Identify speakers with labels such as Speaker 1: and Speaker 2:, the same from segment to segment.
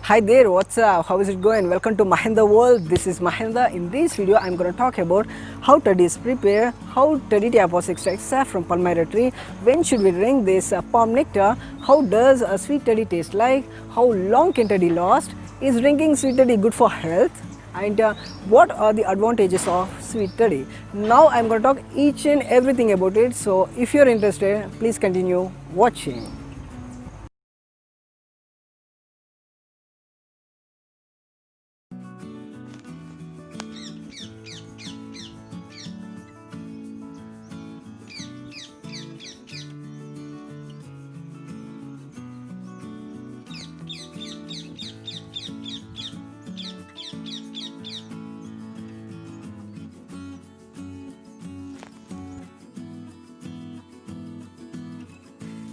Speaker 1: Hi there, what's up? How is it going? Welcome to Mahinda World. This is Mahinda. In this video, I'm going to talk about how teddies prepare, how teddy diapos extract sap from palmyra tree, when should we drink this palm nectar, how does a sweet teddy taste like, how long can teddy last, is drinking sweet teddy good for health, and what are the advantages of sweet teddy. Now I'm going to talk each and everything about it. So if you're interested, please continue watching.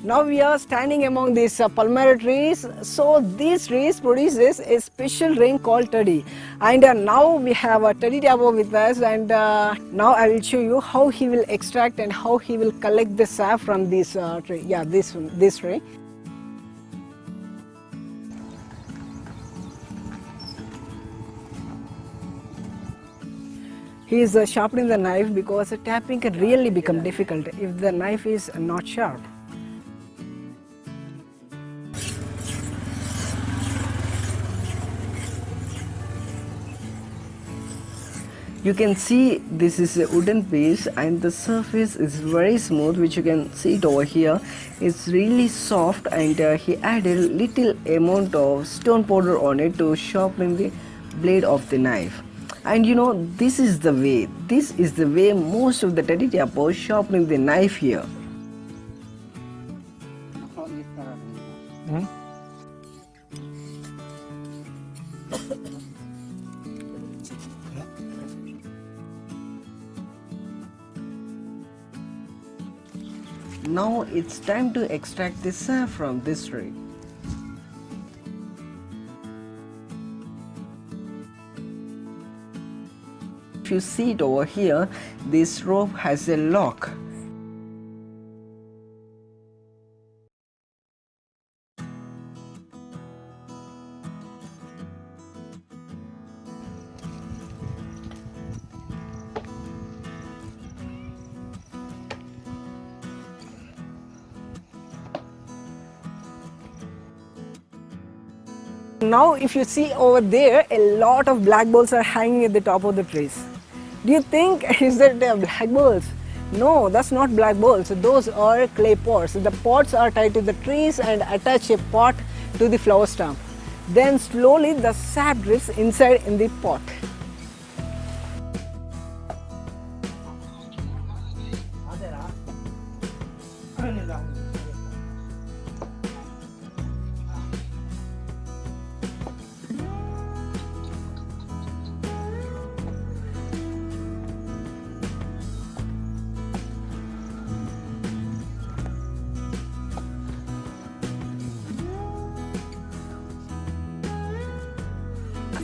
Speaker 1: Now we are standing among these palmyra trees. So these trees produces a special drink called toddy, and now we have a teddy diapo with us, and now I will show you how he will extract and how he will collect the sap from this tree. Yeah, this tree. He is sharpening the knife because tapping can really become difficult if the knife is not sharp. You can see this is a wooden piece and the surface is very smooth, which you can see it over here. It's really soft, and he added little amount of stone powder on it to sharpen the blade of the knife. And you know, this is the way most of the teddy diapos sharpening the knife here. Now it's time to extract the sap from this tree. If you see it over here, this rope has a lock. Now if you see over there, a lot of black balls are hanging at the top of the trees. Do you think is that black balls? No, that's not black balls. Those are clay pots. The pots are tied to the trees and attach a pot to the flower stump. Then slowly the sap drifts inside in the pot.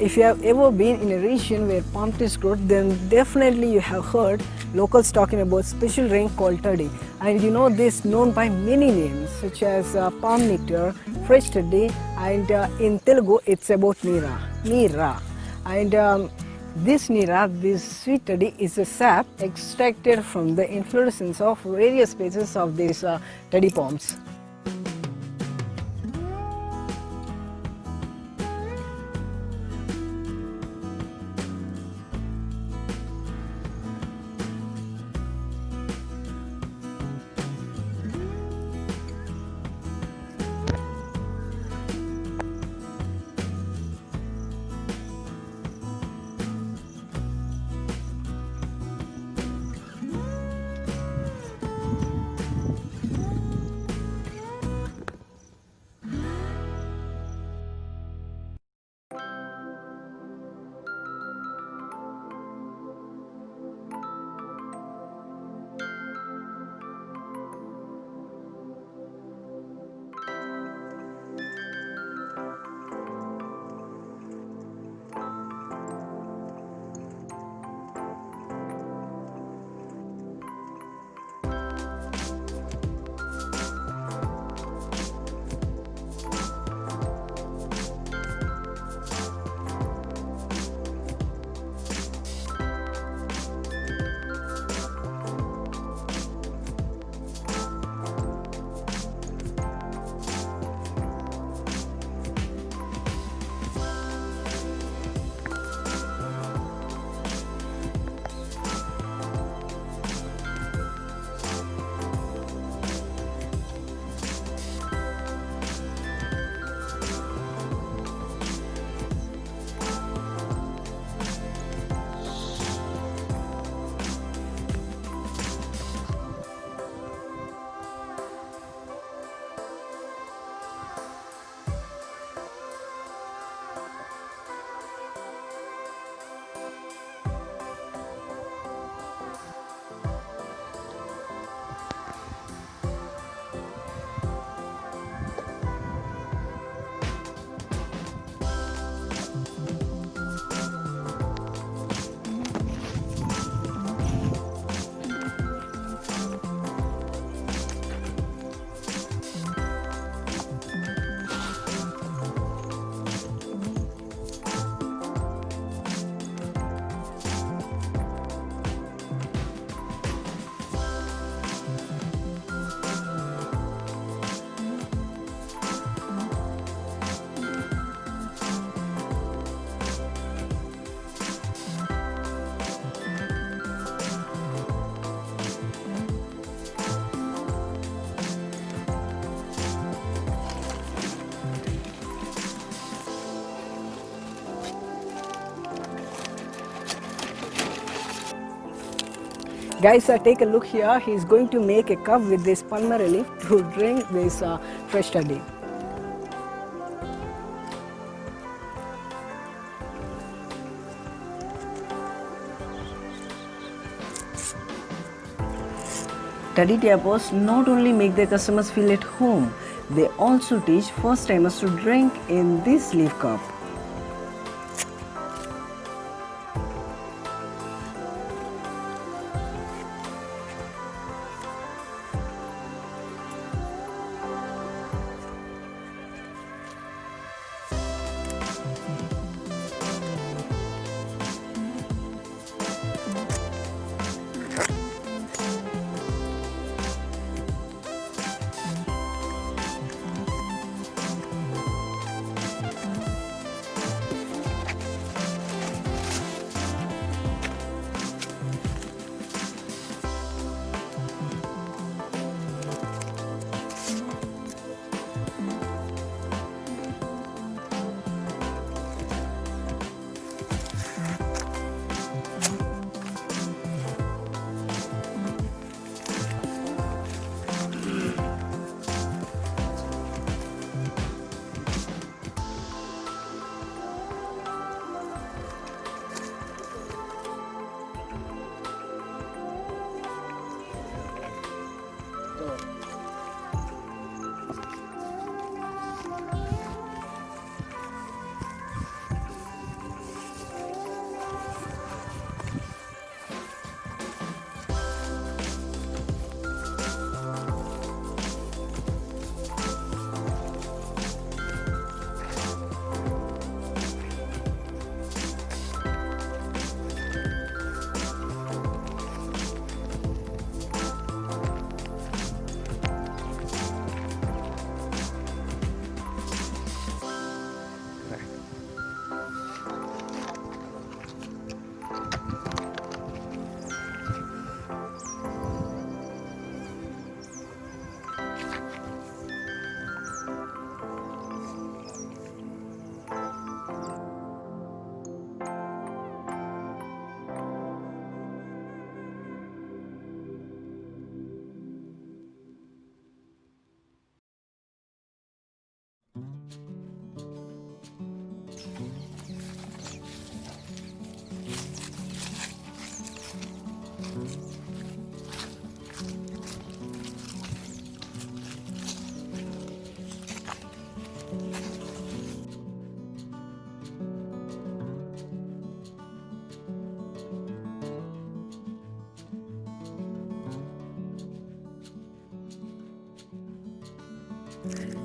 Speaker 1: If you have ever been in a region where palm trees grow, then definitely you have heard locals talking about special drink called toddy. And you know this known by many names such as palm nectar, fresh toddy, and in Telugu it's about Neera. And this Neera, this sweet toddy, is a sap extracted from the inflorescence of various species of these toddy palms. Guys, take a look here. He's going to make a cup with this palmyra leaf to drink this fresh toddy. Toddy tappers not only make their customers feel at home, they also teach first timers to drink in this leaf cup.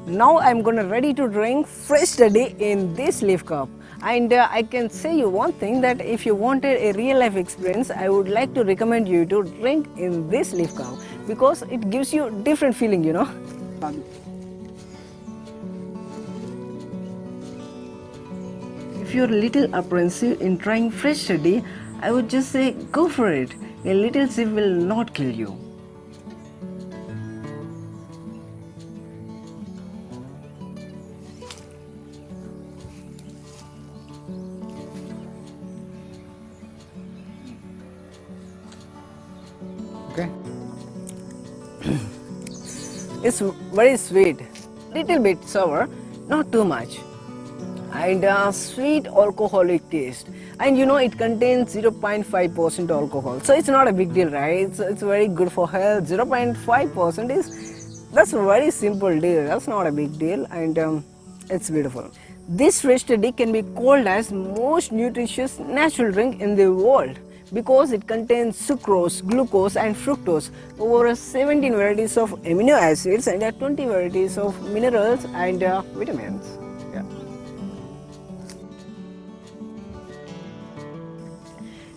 Speaker 1: Now I'm gonna ready to drink fresh toddy in this leaf cup. And I can say you one thing, that if you wanted a real life experience, I would like to recommend you to drink in this leaf cup because it gives you different feeling, you know. If you're a little apprehensive in trying fresh toddy, I would just say go for it. A little sip will not kill you. Okay. It's very sweet, little bit sour, not too much, and sweet alcoholic taste. And you know it contains 0.5% alcohol, so it's not a big deal, right? It's very good for health. 0.5% that's a very simple deal. That's not a big deal, and it's beautiful. This fresh toddy can be called as most nutritious natural drink in the world because it contains sucrose, glucose and fructose, over 17 varieties of amino acids and 20 varieties of minerals and vitamins. Yeah.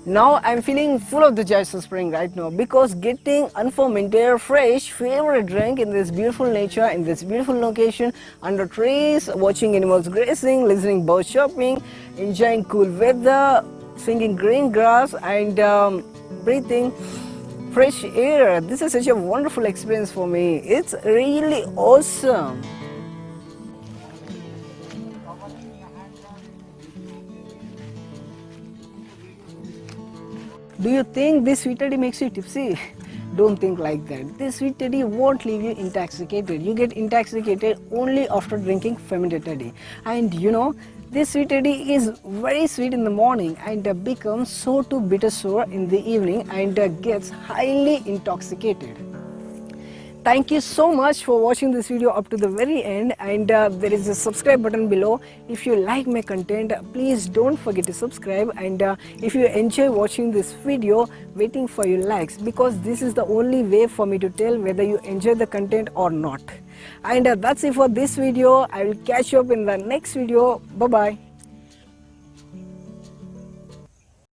Speaker 1: Now I'm feeling full of the joys of spring right now because getting unfermented, fresh, favorite drink in this beautiful nature, in this beautiful location, under trees, watching animals grazing, listening birds chirping, enjoying cool weather, singing green grass and breathing fresh air. This is such a wonderful experience for me. It's really awesome. Do you think this sweet teddy makes you tipsy? Don't think like that. This sweet teddy won't leave you intoxicated. You get intoxicated only after drinking fermented teddy. And you know, this sweet teddy is very sweet in the morning and becomes so too bitter sour in the evening and gets highly intoxicated. Thank you so much for watching this video up to the very end, and there is a subscribe button below. If you like my content, please don't forget to subscribe, and if you enjoy watching this video, waiting for your likes, because this is the only way for me to tell whether you enjoy the content or not. And that's it for this video. I will catch you up in the next video. Bye bye.